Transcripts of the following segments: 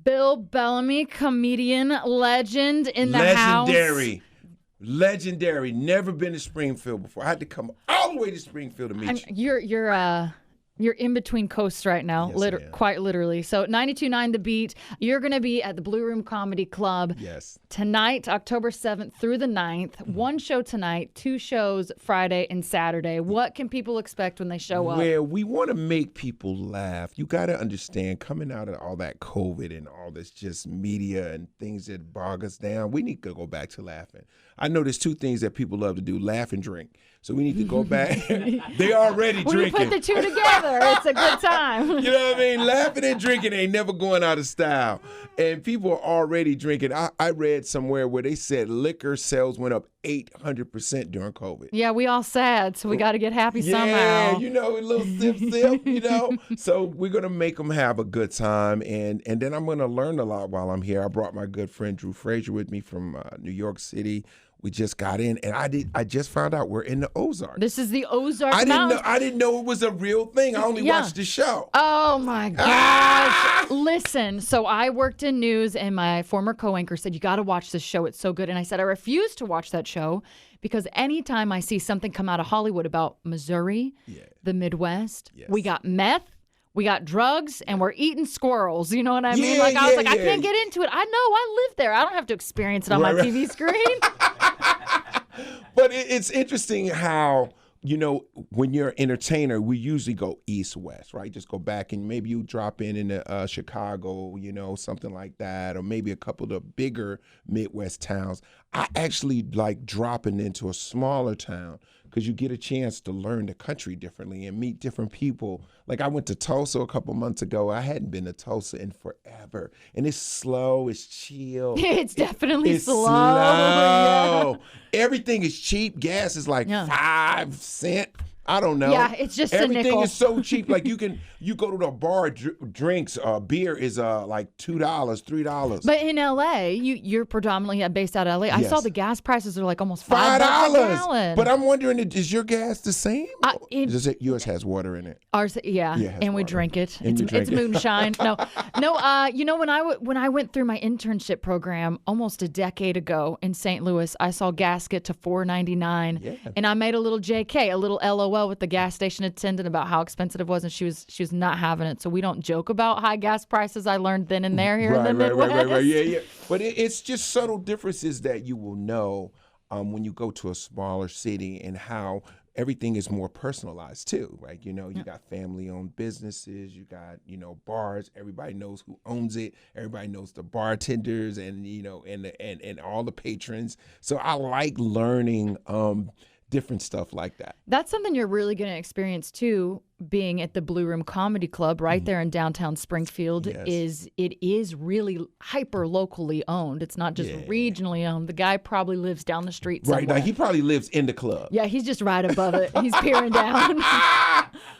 Bill Bellamy, comedian, legend in the house. Legendary. Never been to Springfield before. I had to come all the way to Springfield to meet you. You're in between coasts right now, Yes, quite literally. So 92.9 The Beat. You're going to be at the Blue Room Comedy Club tonight, October 7th through the 9th. One show tonight, 2 shows Friday and Saturday. What can people expect when they show up? Well, we want to make people laugh. You got to understand, coming out of all that COVID and all this just media and things that bog us down, we need to go back to laughing. I know there's 2 things that people love to do, laugh and drink. So we need to go back. They already when drinking. When you put the 2 together, it's a good time. You know what I mean? Laughing and drinking ain't never going out of style. And people are already drinking. I read somewhere where they said liquor sales went up 800% during COVID. Yeah, we all sad, so we got to get happy somehow. Yeah, a little sip, So we're going to make them have a good time. And then I'm going to learn a lot while I'm here. I brought my good friend Drew Frazier with me from New York City. We just got in, and I just found out we're in the Ozarks. This is the Ozarks Mountains. I didn't know it was a real thing. I only watched the show. Oh my gosh! Listen, so I worked in news, and my former co-anchor said you got to watch this show. It's so good, and I said I refuse to watch that show because anytime I see something come out of Hollywood about Missouri, the Midwest, we got meth. We got drugs, and we're eating squirrels. You know what I mean? I was like, I can't get into it. I know. I live there. I don't have to experience it on my TV screen. But it's interesting how, when you're an entertainer, we usually go east-west, right? Just go back, and maybe you drop in Chicago, something like that, or maybe a couple of the bigger Midwest towns. I actually like dropping into a smaller town because you get a chance to learn the country differently and meet different people. Like I went to Tulsa a couple months ago. I hadn't been to Tulsa in forever. And it's slow, it's chill. It's definitely slow. Yeah. Everything is cheap. Gas is like 5 cents. I don't know. Yeah, it's just everything a nickel. is so cheap. Like you go to the bar, drinks, beer is like $2, $3. But in LA, you're predominantly based out of LA. I saw the gas prices are like almost $5 a gallon. But I'm wondering, is your gas the same? Yours has water in it. Ours, and we drink it. It's moonshine. No. When I went through my internship program almost a decade ago in St. Louis, I saw gas get to $4.99, and I made a little JK, a little LOL with the gas station attendant about how expensive it was, and she was not having it. So we don't joke about high gas prices. I learned then and there here in the Midwest. Right. Yeah. But it's just subtle differences that you will know when you go to a smaller city and how everything is more personalized too, right? You got family-owned businesses, you got, bars. Everybody knows who owns it. Everybody knows the bartenders and, and all the patrons. So I like learning different stuff like that. That's something you're really going to experience too, being at the Blue Room Comedy Club right there in downtown Springfield. It is really hyper locally owned. It's not just regionally owned. The guy probably lives down the street somewhere. Right now, he probably lives in the club. Yeah, he's just right above it. He's peering down.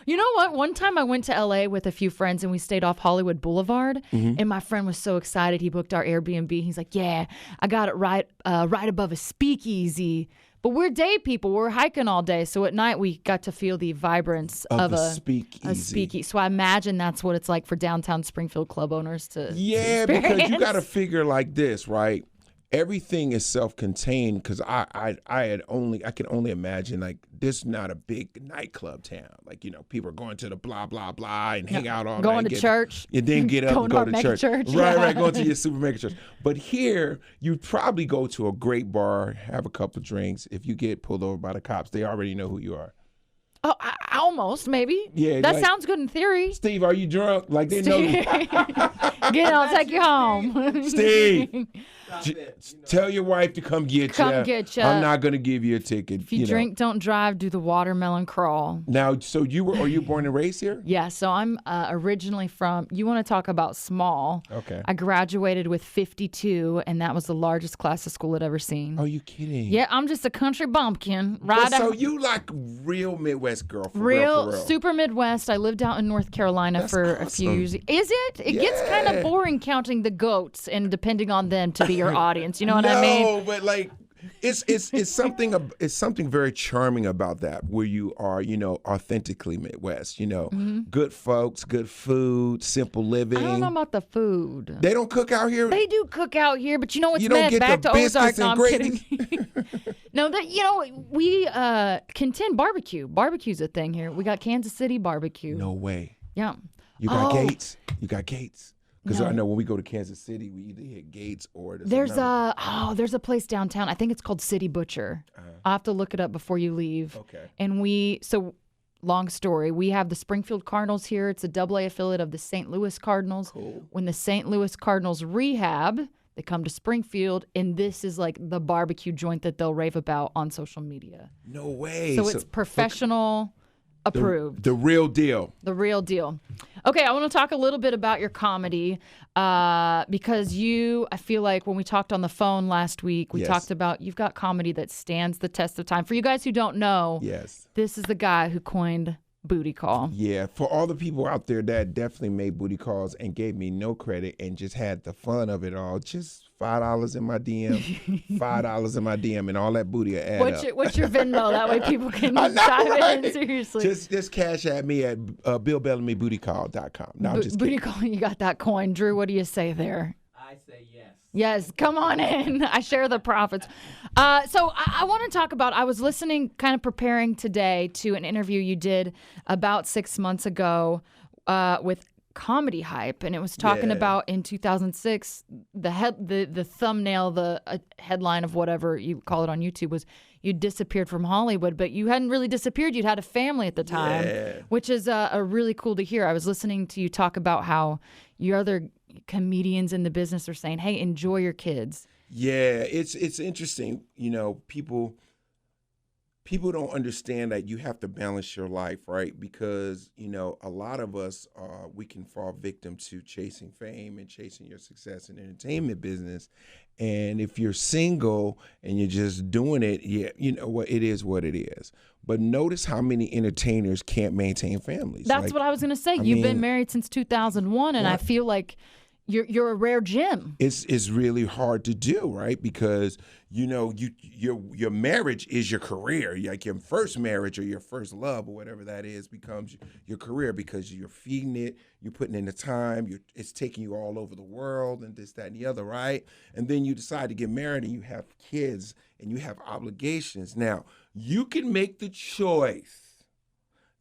You know what? One time I went to LA with a few friends and we stayed off Hollywood Boulevard, and my friend was so excited. He booked our Airbnb. He's like, "Yeah, I got it right above a speakeasy." But we're day people. We're hiking all day. So at night, we got to feel the vibrance of a speakeasy. So I imagine that's what it's like for downtown Springfield club owners to because you got to figure like this, right? Everything is self-contained because I can only imagine like this is not a big nightclub town. Like, people are going to the blah, blah, blah and hang out all night. Going to church. And then get up and go to church. Right, going to your super mega church. But here, you probably go to a great bar, have a couple of drinks. If you get pulled over by the cops, they already know who you are. Oh, almost, maybe. Yeah, that sounds good in theory. Steve, are you drunk? Like they know you. Get on, take you home. Steve, tell your wife to come get you. I'm not going to give you a ticket. If you drink, don't drive, do the watermelon crawl. Now, so are you born and raised here? Yeah, so I'm originally from, you want to talk about small. Okay. I graduated with 52, and that was the largest class of school I'd ever seen. Are you kidding? Yeah, I'm just a country bumpkin. So you like real Midwest girl, for real. Super Midwest. I lived out in North Carolina for a few years. Is it? It gets kind of boring counting the goats and depending on them to be your audience. You know what I mean? No, but like It's something very charming about that, where you are, authentically Midwest. Good folks, good food, simple living. I don't know about the food. They don't cook out here. They do cook out here, but you know what's You don't mad? get Back the to Ozark. biscuits No, and I'm gravy. kidding. No, we contend barbecue. Barbecue's a thing here. We got Kansas City barbecue. No way. Yeah. You got Gates. You got Gates. Because No. I know when we go to Kansas City, we either hit Gates or There's a place downtown. I think it's called City Butcher. I'll have to look it up before you leave. Okay. And long story, we have the Springfield Cardinals here. It's a AA affiliate of the St. Louis Cardinals. Cool. When the St. Louis Cardinals rehab, they come to Springfield, and this is like the barbecue joint that they'll rave about on social media. No way. So it's professional approved. The real deal. The real deal. Okay, I want to talk a little bit about your comedy because I feel like when we talked on the phone last week, we talked about you've got comedy that stands the test of time. For you guys who don't know, this is the guy who coined Booty Call. Yeah, for all the people out there that definitely made booty calls and gave me no credit and just had the fun of it all, just $5 in my DM, $5 in my DM, and all that booty will add up. What's your Venmo? That way people can dive in seriously. Just cash at me at BillBellamyBootyCall.com. No, I'm just Booty kidding. Call, you got that coin. Drew, what do you say there? I say yes. Yes, come on in. I share the profits. So I want to talk about, I was listening, kind of preparing today to an interview you did about 6 months ago with Comedy Hype, and it was talking about in 2006, the thumbnail, the headline of whatever you call it on YouTube was you disappeared from Hollywood, but you hadn't really disappeared. You'd had a family at the time, which is a really cool to hear. I was listening to you talk about how your other comedians in the business are saying, hey, enjoy your kids. Yeah, it's interesting. People don't understand that you have to balance your life, right? Because, a lot of us, we can fall victim to chasing fame and chasing your success in the entertainment business. And if you're single and you're just doing it, you know what, it is what it is. But notice how many entertainers can't maintain families. That's what I was going to say. You've been married since 2001, and I feel like you're a rare gem. It's really hard to do, right? Because your marriage is your career. Like your first marriage or your first love or whatever that is becomes your career because you're feeding it, you're putting in the time, it's taking you all over the world and this, that, and the other, right? And then you decide to get married and you have kids and you have obligations. Now, you can make the choice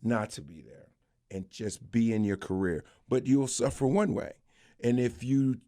not to be there and just be in your career, but you'll suffer one way. And if you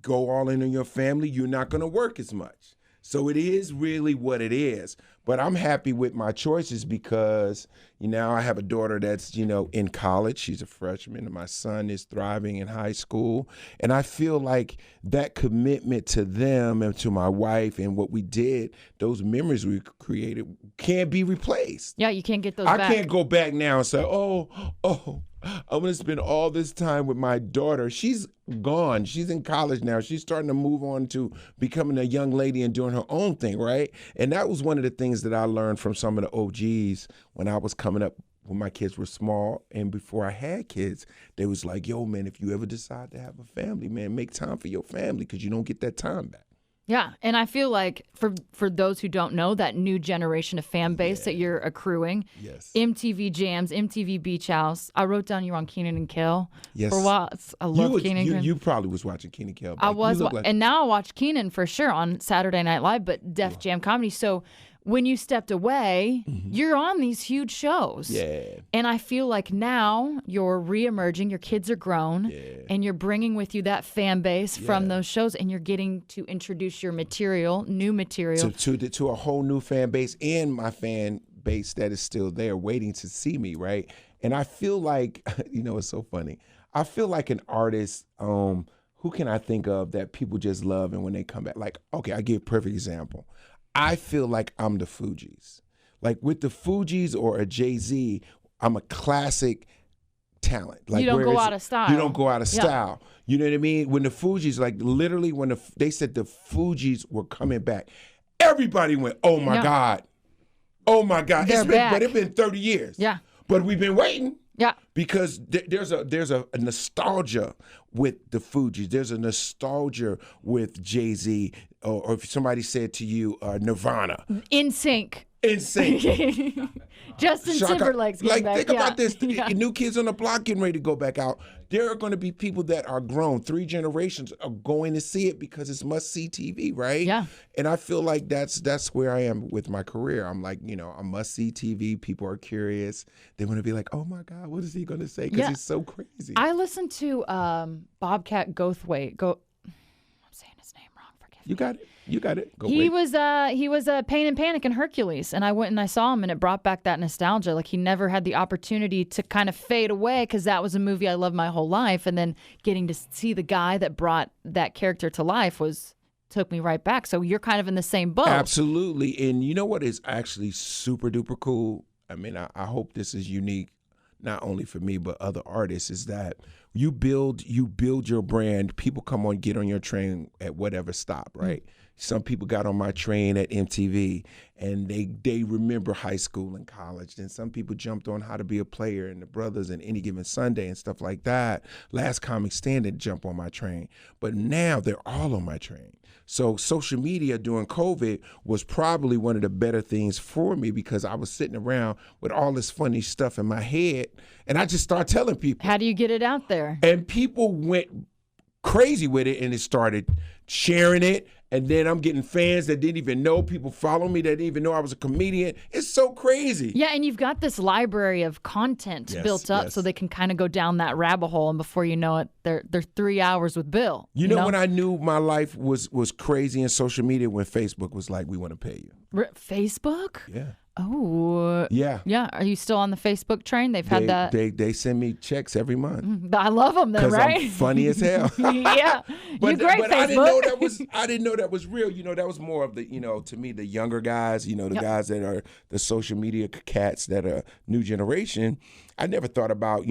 go all in on your family, you're not going to work as much. So it is really what it is. But I'm happy with my choices because, I have a daughter that's, in college. She's a freshman, and my son is thriving in high school. And I feel like that commitment to them and to my wife and what we did, those memories we created can't be replaced. Yeah, you can't get those back. I can't go back now and say, I'm going to spend all this time with my daughter. She's gone. She's in college now. She's starting to move on to becoming a young lady and doing her own thing, right? And that was one of the things that I learned from some of the OGs when I was coming up when my kids were small and before I had kids. They was like, yo, man, if you ever decide to have a family, man, make time for your family because you don't get that time back. Yeah, and I feel like for those who don't know, that new generation of fan base that you're accruing, MTV Jams, MTV Beach House. I wrote down you were on Kenan and Kel for a while. I love Kenan. You probably was watching Kenan and Kel. I was, and now I watch Kenan for sure on Saturday Night Live, but Def Jam Comedy. So when you stepped away, you're on these huge shows. Yeah. And I feel like now you're reemerging, your kids are grown, and you're bringing with you that fan base from those shows, and you're getting to introduce your material, new material. To a whole new fan base and my fan base that is still there waiting to see me, right? And I feel like, it's so funny. I feel like an artist, who can I think of that people just love and when they come back? Like, okay, I give a perfect example. I feel like I'm the Fugees. Like with the Fugees or a Jay-Z, I'm a classic talent. Like you don't go out of style. You don't go out of style. You know what I mean? When the Fugees, like literally when they said the Fugees were coming back, everybody went, oh my God. Oh my God. They're back. But it's been 30 years. Yeah. But we've been waiting. Yeah. Because there's a nostalgia with the Fugees. There's a nostalgia with Jay-Z, or if somebody said to you, Nirvana. In sync. Justin Timberlake's getting back. Think about this. New Kids on the Block getting ready to go back out. There are going to be people that are grown. 3 generations are going to see it because it's must-see TV, right? Yeah. And I feel like that's where I am with my career. I'm like, I must-see TV. People are curious. They want to be like, oh, my God, what is he going to say? Because it's so crazy. I listened to Bobcat Goldthwait. I'm saying his name wrong. Forgive me. You got it. He was Pain and Panic in Hercules, and I went and I saw him, and it brought back that nostalgia. Like, he never had the opportunity to kind of fade away because that was a movie I loved my whole life, and then getting to see the guy that brought that character to life took me right back. So you're kind of in the same boat. Absolutely, and you know what is actually super duper cool? I mean, I hope this is unique, not only for me but other artists, is that you build your brand. People get on your train at whatever stop, right? Mm-hmm. Some people got on my train at MTV and they remember high school and college. Then some people jumped on How to Be a Player and The Brothers and Any Given Sunday and stuff like that. Last Comic Stand didn't jump on my train. But now they're all on my train. So social media during COVID was probably one of the better things for me because I was sitting around with all this funny stuff in my head and I just started telling people. How do you get it out there? And people went crazy with it and it started sharing it. And then I'm getting fans that didn't even know. People follow me that didn't even know I was a comedian. It's so crazy. Yeah, and you've got this library of content built up so they can kind of go down that rabbit hole. And before you know it, they're 3 hours with Bill. You know when I knew my life was crazy in social media? When Facebook was like, we want to pay you. Facebook? Yeah. Oh. Yeah. Yeah. Are you still on the Facebook train? Had that. They send me checks every month. I love them though, right? Because I'm funny as hell. Yeah. You're great, but Facebook. I didn't know that was real. That was more of the, to me, the younger guys, the guys that are the social media cats that are new generation. I never thought about,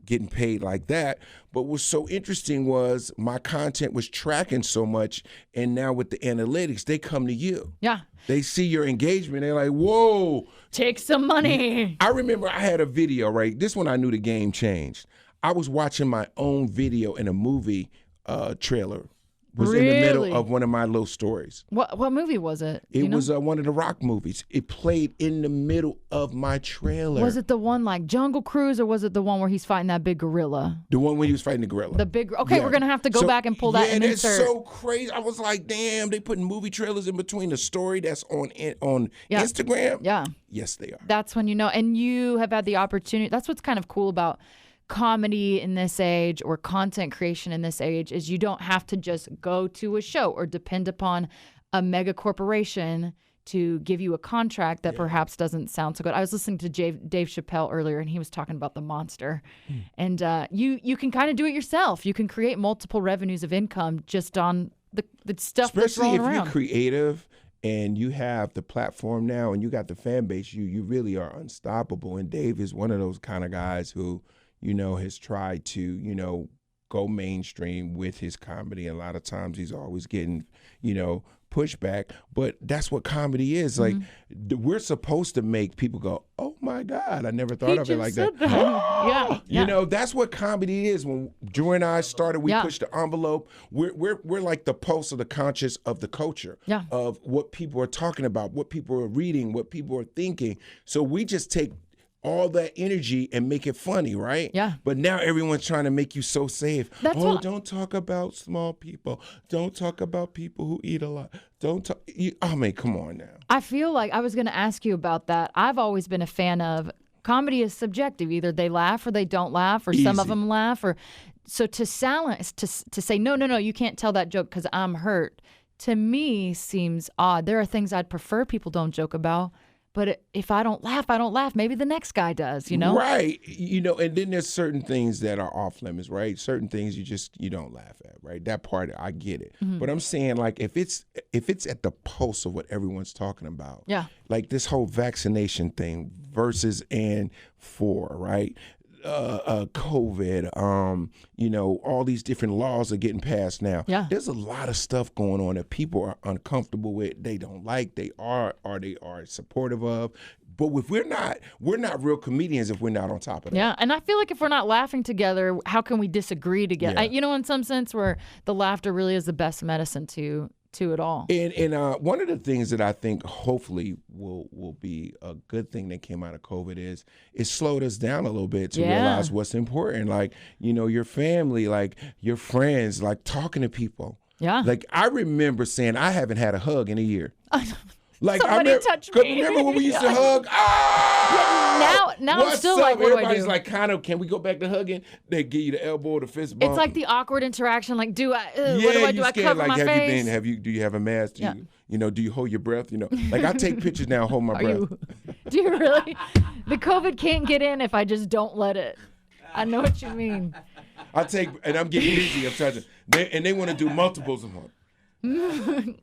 getting paid like that. But what's so interesting was my content was tracking so much, and now with the analytics, they come to you. Yeah. They see your engagement. They're like, whoa. Take some money. I remember I had a video, right? This one I knew the game changed. I was watching my own video in a movie trailer. Was in the middle of one of my little stories. What movie was it? It was one of the Rock movies. It played in the middle of my trailer. Was it the one like Jungle Cruise, or was it the one where he's fighting that big gorilla? The one where he was fighting the gorilla. The big. Okay, yeah. We're gonna have to go back and pull that and insert. Yeah, that's so crazy. I was like, damn, they putting movie trailers in between the story that's on Instagram. Yeah. Yes, they are. That's when and you have had the opportunity. That's what's kind of cool about comedy in this age or content creation in this age is you don't have to just go to a show or depend upon a mega corporation to give you a contract that perhaps doesn't sound so good. I was listening to Dave Chappelle earlier, and he was talking about the monster. And you can kind of do it yourself. You can create multiple revenues of income just on the stuff that's rolling around. Especially if you're creative and you have the platform now and you got the fan base, you really are unstoppable. And Dave is one of those kind of guys who has tried to, go mainstream with his comedy. A lot of times he's always getting, pushback. But that's what comedy is. Like, we're supposed to make people go, oh, my God, I never thought of it like that. Yeah. That's what comedy is. When Drew and I started, we pushed the envelope. We're like the pulse of the conscious of the culture, of what people are talking about, what people are reading, what people are thinking. So we just take all that energy and make it funny, right? Yeah. But now everyone's trying to make you so safe. Don't talk about small people. Don't talk about people who eat a lot. Don't talk. Come on now. I feel like I was going to ask you about that. I've always been a fan of comedy is subjective. Either they laugh or they don't laugh, or some of them laugh. So to silence, to say, no, you can't tell that joke because I'm hurt, to me seems odd. There are things I'd prefer people don't joke about. But if I don't laugh, I don't laugh. Maybe the next guy does, Right. And then there's certain things that are off limits, right? Certain things you don't laugh at, right? That part, I get it. Mm-hmm. But I'm saying, like, if it's at the pulse of what everyone's talking about, like this whole vaccination thing versus and for, right? COVID, all these different laws are getting passed now. Yeah. There's a lot of stuff going on that people are uncomfortable with. They don't like, they are supportive of. But if we're not real comedians if we're not on top of that. Yeah, and I feel like if we're not laughing together, how can we disagree together? Yeah. In some sense, where the laughter really is the best medicine to it all. And one of the things that I think hopefully will be a good thing that came out of COVID is it slowed us down a little bit to realize what's important. Like, your family, like your friends, like talking to people. Yeah. Like I remember saying I haven't had a hug in a year. Like Somebody touch me. Remember when we used to hug? Ah! Now I'm still like, what do I do? Everybody's like, kind of, can we go back to hugging? They give you the elbow or the fist bump. It's like the awkward interaction. Like, what do I do? I cover my face. Do you have a mask? Do you hold your breath? Like I take pictures now, hold my breath. Do you really? The COVID can't get in if I just don't let it. I know what you mean. I'm getting busy. I'm trying to, and they want to do multiples of one.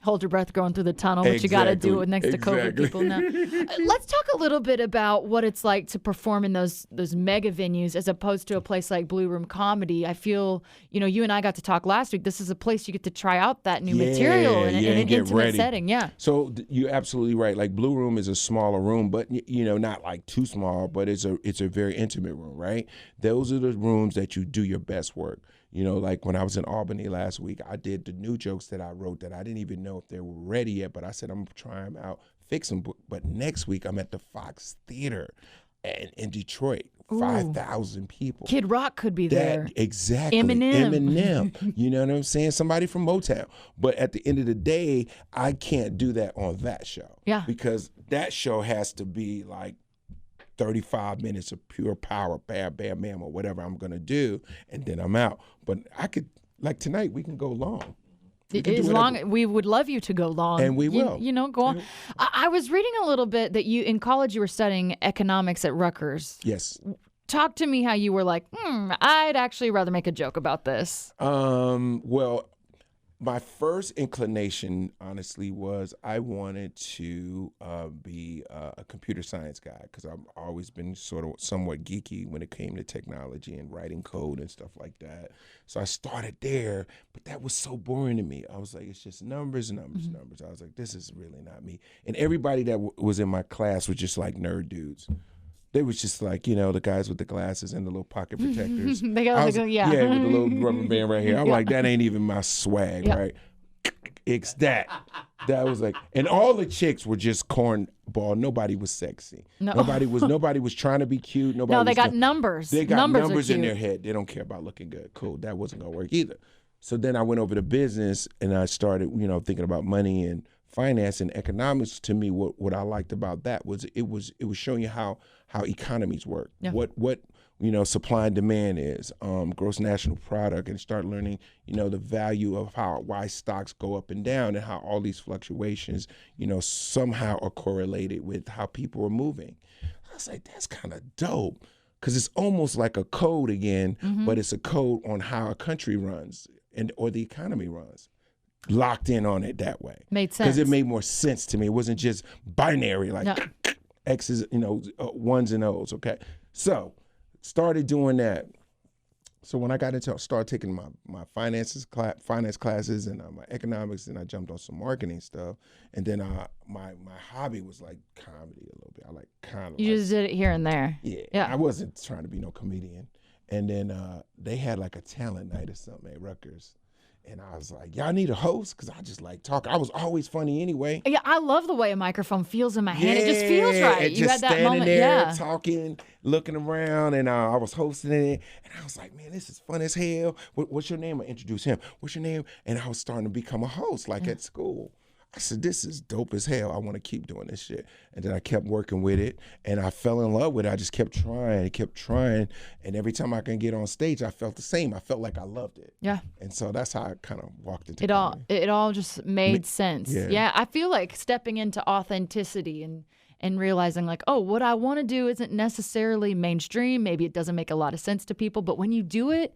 Hold your breath going through the tunnel, but you got to do it next to COVID people now. Let's talk a little bit about what it's like to perform in those mega venues as opposed to a place like Blue Room Comedy. I feel, you and I got to talk last week. This is a place you get to try out that new material in an intimate setting. Yeah. So you're absolutely right. Like Blue Room is a smaller room, but not like too small, but it's a very intimate room, right? Those are the rooms that you do your best work. Like when I was in Albany last week, I did the new jokes that I wrote that I didn't even know if they were ready yet, but I said, I'm going to try them out, fix them. But next week, I'm at the Fox Theater in Detroit, 5,000 people. Kid Rock could be there. Exactly. Eminem. You know what I'm saying? Somebody from Motown. But at the end of the day, I can't do that on that show. Yeah. Because that show has to be like 35 minutes of pure power, bam, bam, bam, or whatever I'm going to do, and then I'm out. But I could, like tonight, we can go long. We would love you to go long. And we will. Go on. I was reading a little bit that in college you were studying economics at Rutgers. Yes. Talk to me how you were like, I'd actually rather make a joke about this. Well, my first inclination, honestly, was I wanted to be a computer science guy because I've always been sort of somewhat geeky when it came to technology and writing code and stuff like that. So I started there, but that was so boring to me. I was like, it's just numbers. I was like, this is really not me. And everybody that was in my class was just like nerd dudes. They was just like, the guys with the glasses and the little pocket protectors. Yeah, with the little rubber band right here. I'm like, that ain't even my swag, right? It's that. That was like, and all the chicks were just cornball. Nobody was sexy. No. Nobody was trying to be cute. They got numbers. They got numbers in their head. They don't care about looking good. Cool. That wasn't gonna work either. So then I went over to business and I started, thinking about money and finance and economics. To me, what I liked about that was it was showing you how economies work. Yeah. What supply and demand is, gross national product, and start learning, the value of why stocks go up and down and how all these fluctuations, somehow are correlated with how people are moving. I was like, that's kind of dope because it's almost like a code again, but it's a code on how a country runs or the economy runs. Locked in on it that way. Made sense. Because it made more sense to me. It wasn't just binary, like X's, ones and O's, okay? So started doing that. So when I started taking my finance classes and my economics, and I jumped on some marketing stuff. And then my hobby was like comedy a little bit. I like kind of. You just did it here and there. Yeah. I wasn't trying to be no comedian. And then they had like a talent night or something at Rutgers. And I was like, y'all need a host? Because I just like talking. I was always funny anyway. Yeah, I love the way a microphone feels in my hand. It just feels right. You had that moment. There, talking, looking around, and I was hosting it. And I was like, man, this is fun as hell. What's your name? I introduced him. What's your name? And I was starting to become a host, like at school. I said, this is dope as hell. I want to keep doing this shit. And then I kept working with it, and I fell in love with it. I just kept trying. And every time I can get on stage, I felt the same. I felt like I loved it. Yeah. And so that's how I kind of walked into it all just made sense. Yeah. I feel like stepping into authenticity and realizing like, oh, what I want to do isn't necessarily mainstream. Maybe it doesn't make a lot of sense to people. But when you do it,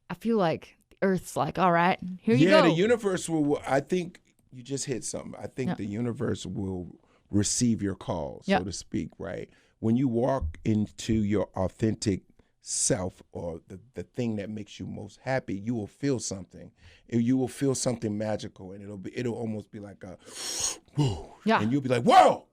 I feel like the Earth's like, all right, here you go. Yeah, the universe will, I think, you just hit something. I think the universe will receive your call, so to speak, right? When you walk into your authentic self or the thing that makes you most happy, you will feel something. You will feel something magical, and it'll almost be like a whoo. Yeah. And you'll be like, whoa!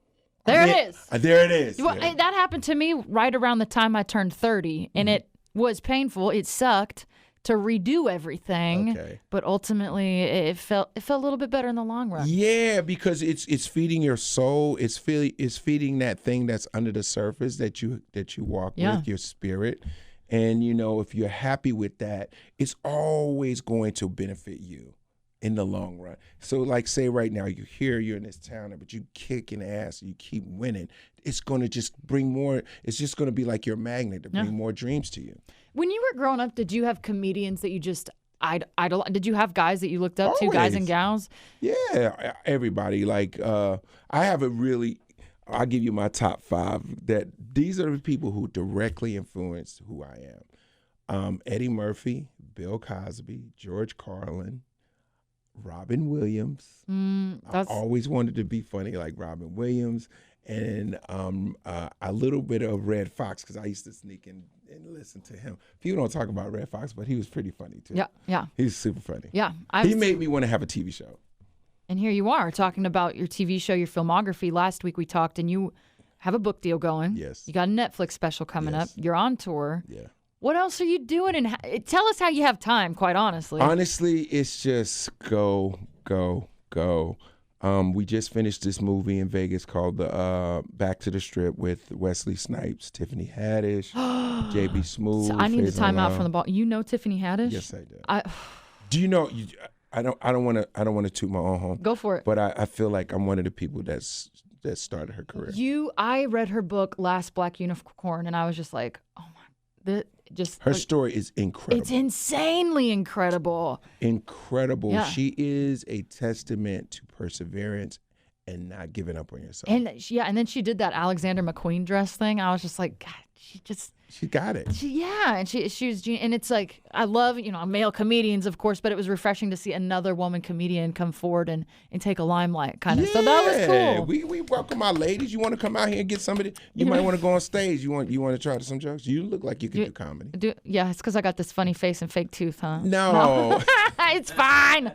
There it is. There it is. Well, Yeah. that happened to me right around the time I turned 30, and it was painful. It sucked to redo everything, Okay. but ultimately it felt a little bit better in the long run. Yeah, because it's feeding your soul. It's feeding that thing that's under the surface that you walk with, your spirit. And if you're happy with that, it's always going to benefit you in the long run. So like say right now you're here, you're in this town, but you kicking ass, you keep winning. It's going to just bring more. It's just going to be like your magnet to bring more dreams to you. When you were growing up, did you have comedians that you just idol? Did you have guys that you looked up to, guys and gals? Yeah, everybody. Like I have I'll give you my top 5. That these are the people who directly influenced who I am. Eddie Murphy, Bill Cosby, George Carlin, Robin Williams. I always wanted to be funny like Robin Williams, and a little bit of Red Fox because I used to sneak in and listen to him. People don't talk about Red Fox, but he was pretty funny too. Yeah. He's super funny. Yeah. He made me want to have a TV show. And here you are talking about your TV show, your filmography. Last week we talked, and you have a book deal going. Yes. You got a Netflix special coming up. You're on tour. Yeah. What else are you doing? And tell us how you have time, quite honestly. Honestly, it's just go, go, go. We just finished this movie in Vegas called Back to the Strip with Wesley Snipes, Tiffany Haddish, JB Smoove. So I need to time out from the ball. You know Tiffany Haddish? Yes, I do. Do you know? I don't want to toot my own horn. Go for it. But I feel like I'm one of the people that started her career. I read her book Last Black Unicorn, and I was just like, oh my, her story is incredible. It's insanely incredible. Incredible. Yeah. She is a testament to perseverance and not giving up on yourself. And and then she did that Alexander McQueen dress thing. I was just like, God, she got it. And she was, and it's like, I love, male comedians, of course, but it was refreshing to see another woman comedian come forward and take a limelight kind of. So that was cool. We welcome our ladies. You want to come out here and get somebody? You might want to go on stage. You want to try some jokes? You look like you could do comedy. Yeah, it's because I got this funny face and fake tooth, huh? No. It's fine.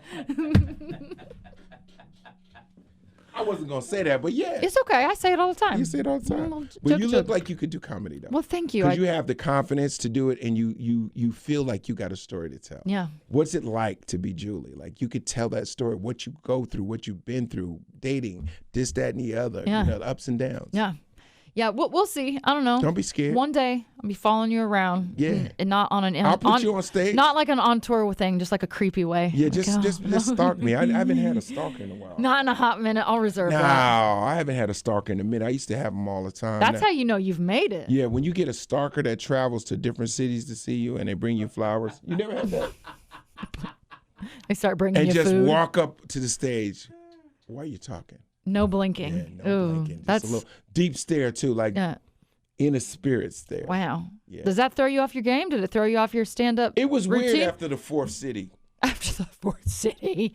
I wasn't going to say that, but yeah. It's okay. I say it all the time. You say it all the time. Well, you look like you could do comedy, though. Well, thank you. Because you have the confidence to do it, and you feel like you got a story to tell. Yeah. What's it like to be Julie? Like, you could tell that story, what you go through, what you've been through, dating, this, that, and the other, the ups and downs. Yeah. Yeah, we'll see. I don't know. Don't be scared. One day I'll be following you around. Yeah. And not on an. I'll put you on stage. Not like an on tour thing, just like a creepy way. Yeah, like, just stalk me. I haven't had a stalker in a while. Not in a hot minute. I'll reserve No, that. I haven't had a stalker in a minute. I used to have them all the time. That's how you know you've made it. Yeah, when you get a stalker that travels to different cities to see you and they bring you flowers. You never had that? They start bringing and you just food. walk up to the stage. Why are you talking? No blinking. Yeah, no blinking. Just That's a little deep stare too, like inner spirit stare. Wow. Yeah. Does that throw you off your game? Did it throw you off your stand-up It was routine? weird after the fourth city. After the fourth city.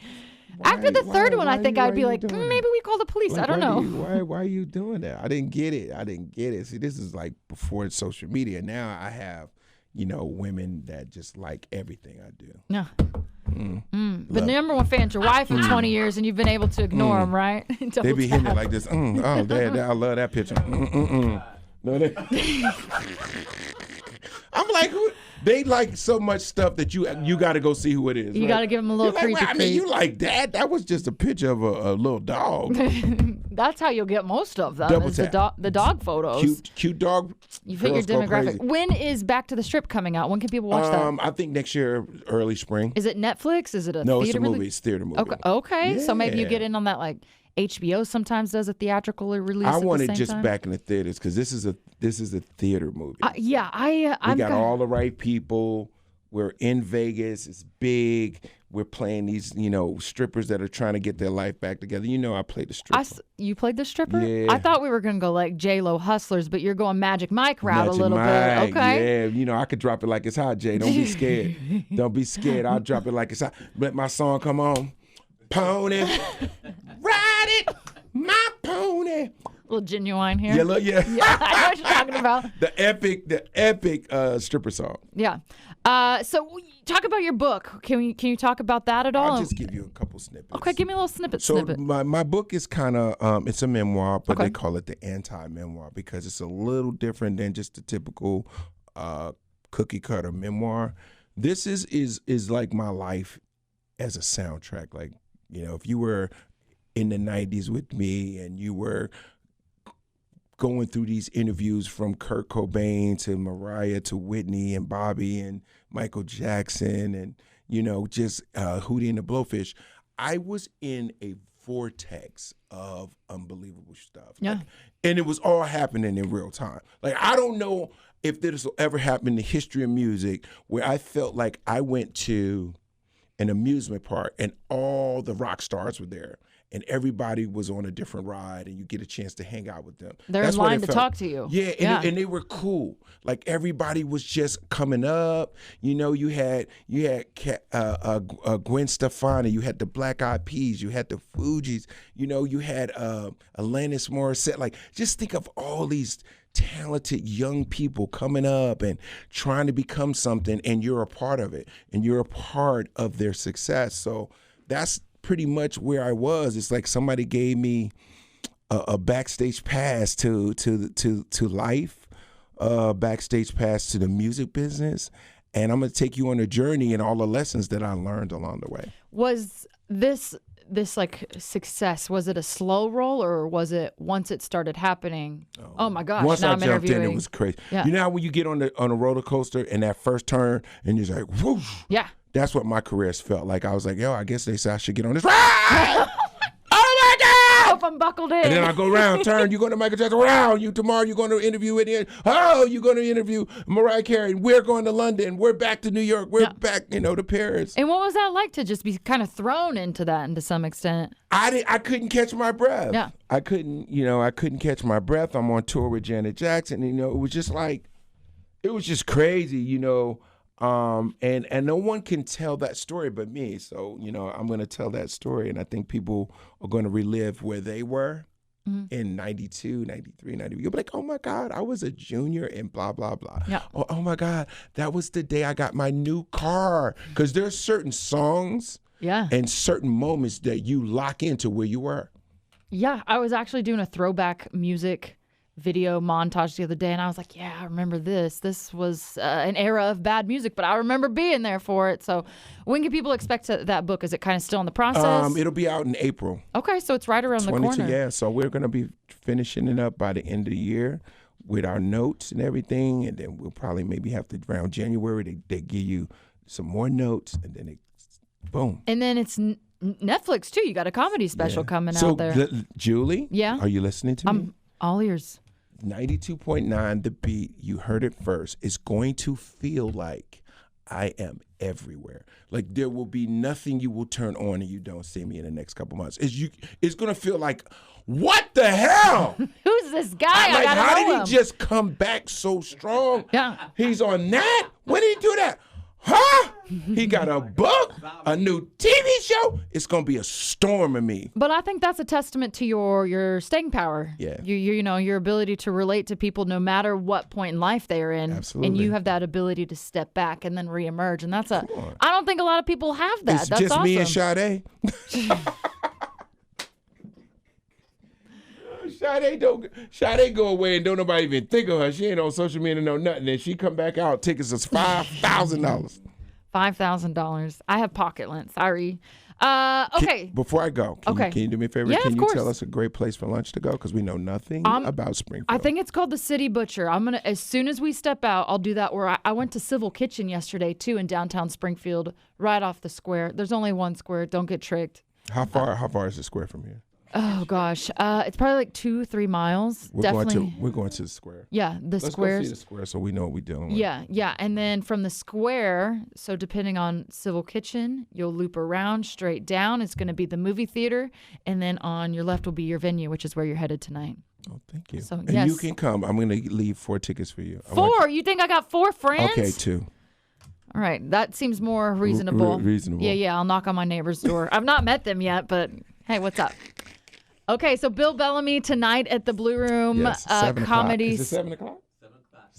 After the third one, I think I'd be like, maybe we call the police. Like, I don't know. Why are you doing that? I didn't get it. See, this is like before social media. Now I have, women that just like everything I do. Yeah. But the number one fan's your wife for 20 years, and you've been able to ignore them, right? They be hitting it like this. Oh, Dad, I love that picture. No, I'm like, who? They like so much stuff that you got to go see who it is. You got to give them a little creepy. Well, I mean, you like that? That was just a picture of a little dog. That's how you'll get most of them. Double is tap. the dog photos. Cute dog. You fit your demographic. When is Back to the Strip coming out? When can people watch that? I think next year, early spring. Is it Netflix? Is it a No, theater it's a movie. It's a theater movie. Okay. Yeah. So maybe you get in on that, like HBO sometimes does a theatrical release. I at want the it same just time. back in the theaters because this is a theater movie. We got all the right people. We're in Vegas. It's big. We're playing these, strippers that are trying to get their life back together. I played the stripper. You played the stripper? Yeah. I thought we were going to go like J-Lo Hustlers, but you're going Magic Mike route Magic a little Mike, bit. Okay. Yeah, I could drop it like it's hot, Jay. Don't be scared. Don't be scared. I'll drop it like it's hot. Let my song come on. Pony, ride it, my pony. A little Genuine here. Yeah, look, yeah. I know what you're talking about. The epic stripper song. Yeah. So talk about your book. Can you talk about that at all? I'll just give you a couple snippets. Okay, give me a little snippet. So my book is kind of it's a memoir, but Okay. they call it the anti-memoir because it's a little different than just the typical cookie cutter memoir. This is like my life as a soundtrack. Like, you know, if you were in the 90s with me and you were going through these interviews from Kurt Cobain to Mariah to Whitney and Bobby and Michael Jackson and, you know, just Hootie and the Blowfish, I was in a vortex of unbelievable stuff. Yeah. Like, and it was all happening in real time. Like, I don't know if this will ever happen in the history of music where I felt like I went to an amusement park and all the rock stars were there. And everybody was on a different ride, and you get a chance to hang out with them. They're in line to talk to you. Yeah, and they were cool. Like everybody was just coming up. You know, you had Gwen Stefani, you had the Black Eyed Peas, you had the Fugees. You know, you had Alanis Morissette. Like, just think of all these talented young people coming up and trying to become something, and you're a part of it, and you're a part of their success. So that's pretty much where I was. It's like somebody gave me a backstage pass to life, backstage pass to the music business, and I'm gonna take you on a journey and all the lessons that I learned along the way. Was this like success? Was it a slow roll, or was it once it started happening? Oh my gosh! Once now I I'm jumped in, interviewing. it was crazy. Yeah. You know how when you get on a roller coaster and that first turn and you're like, whoosh. Yeah. That's what my career has felt like. I was like, yo, I guess they said I should get on this ride. Oh my God! Hope I'm buckled in. And then I go around, turn, you're going to Michael Jackson, around, tomorrow you're going to interview it. Oh, you're going to interview Mariah Carey. We're going to London. We're back to New York. We're back, to Paris. And what was that like to just be kind of thrown into that, and to some extent? I couldn't catch my breath. Yeah. I couldn't catch my breath. I'm on tour with Janet Jackson. It was just like, it was just crazy, and no one can tell that story but me. So, I'm going to tell that story, and I think people are going to relive where they were in 92, 93, 94. You'll be like, oh, my God, I was a junior and blah, blah, blah. Yeah. Oh, my God, that was the day I got my new car. Because there's certain songs and certain moments that you lock into where you were. Yeah, I was actually doing a throwback music video montage the other day, and I was like, yeah, I remember this. This was an era of bad music, but I remember being there for it. So when can people expect that book? Is it kind of still in the process? It'll be out in April. Okay, so it's right around the corner. Yeah, so we're going to be finishing it up by the end of the year with our notes and everything, and then we'll probably maybe have to, around January, they give you some more notes, and then boom. And then it's Netflix, too. You got a comedy special coming out there. Julie? Yeah? Are you listening to me? I'm all ears. 92.9 The Beat, you heard it first. It's going to feel like I am everywhere. Like there will be nothing you will turn on and you don't see me in the next couple months. It's going to feel like, what the hell? Who's this guy? I gotta how know did him. he just come back so strong? Yeah. He's on that? When did he do that? Huh? He got a book, a new TV show. It's gonna be a storm of me. But I think that's a testament to your staying power. Yeah. Your ability to relate to people no matter what point in life they are in. Absolutely. And you have that ability to step back and then reemerge. And that's I don't think a lot of people have that. It's that's just awesome. me and Sade. Sade go away and don't nobody even think of her. She ain't on social media, no nothing. And she come back out, tickets is $5,000. $5,000. I have pocket lint. Sorry. Okay. Before I go, can you do me a favor? Yeah, can of you course. tell us a great place for lunch to go? Because we know nothing about Springfield. I think it's called the City Butcher. I'm gonna, as soon as we step out, I'll do that. Where I went to Civil Kitchen yesterday too in downtown Springfield, right off the square. There's only one square. Don't get tricked. How far is the square from here? Oh gosh, it's probably like 2-3 miles. We're going to the square. Yeah, Let's squares. go see the square so we know what we're dealing with. Yeah, and then from the square, so depending on Civil Kitchen, you'll loop around straight down. It's going to be the movie theater, and then on your left will be your venue, which is where you're headed tonight. Oh, thank you. So, and yes. you can come. I'm going to leave 4 tickets for you. 4? You think I got 4 friends? Okay, 2. All right, that seems more reasonable. Reasonable. Yeah, I'll knock on my neighbor's door. I've not met them yet, but hey, what's up? Okay, so Bill Bellamy tonight at the Blue Room Yes, 7 o'clock. comedy. Is it 7 o'clock?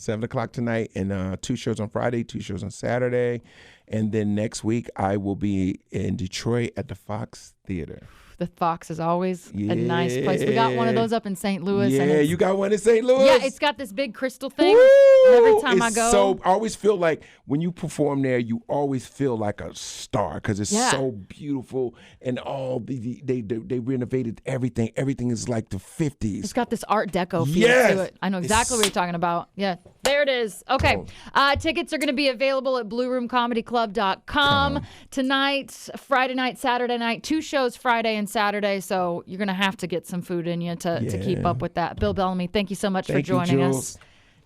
7 o'clock tonight, and 2 shows on Friday, 2 shows on Saturday. And then next week, I will be in Detroit at the Fox Theater. The Fox is always a nice place. We got one of those up in St. Louis. Yeah, and you got one in St. Louis? Yeah, it's got this big crystal thing. Woo! Every time I go. So I always feel like when you perform there, you always feel like a star because it's so beautiful, and all they renovated everything. Everything is like the 50s. It's got this Art Deco feel to it. I know exactly what you're talking about. Yeah, there it is. Okay, tickets are going to be available at BlueRoomComedyClub.com tonight, Friday night, Saturday night. 2 shows Friday and Saturday, so you're going to have to get some food in you to keep up with that. Bill Bellamy, thank you so much for joining us.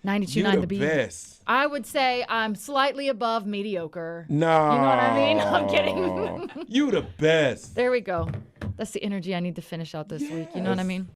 92.9 The Beat. Best. I would say I'm slightly above mediocre. No. You know what I mean? I'm kidding. You the best. There we go. That's the energy I need to finish out this week. You know what I mean?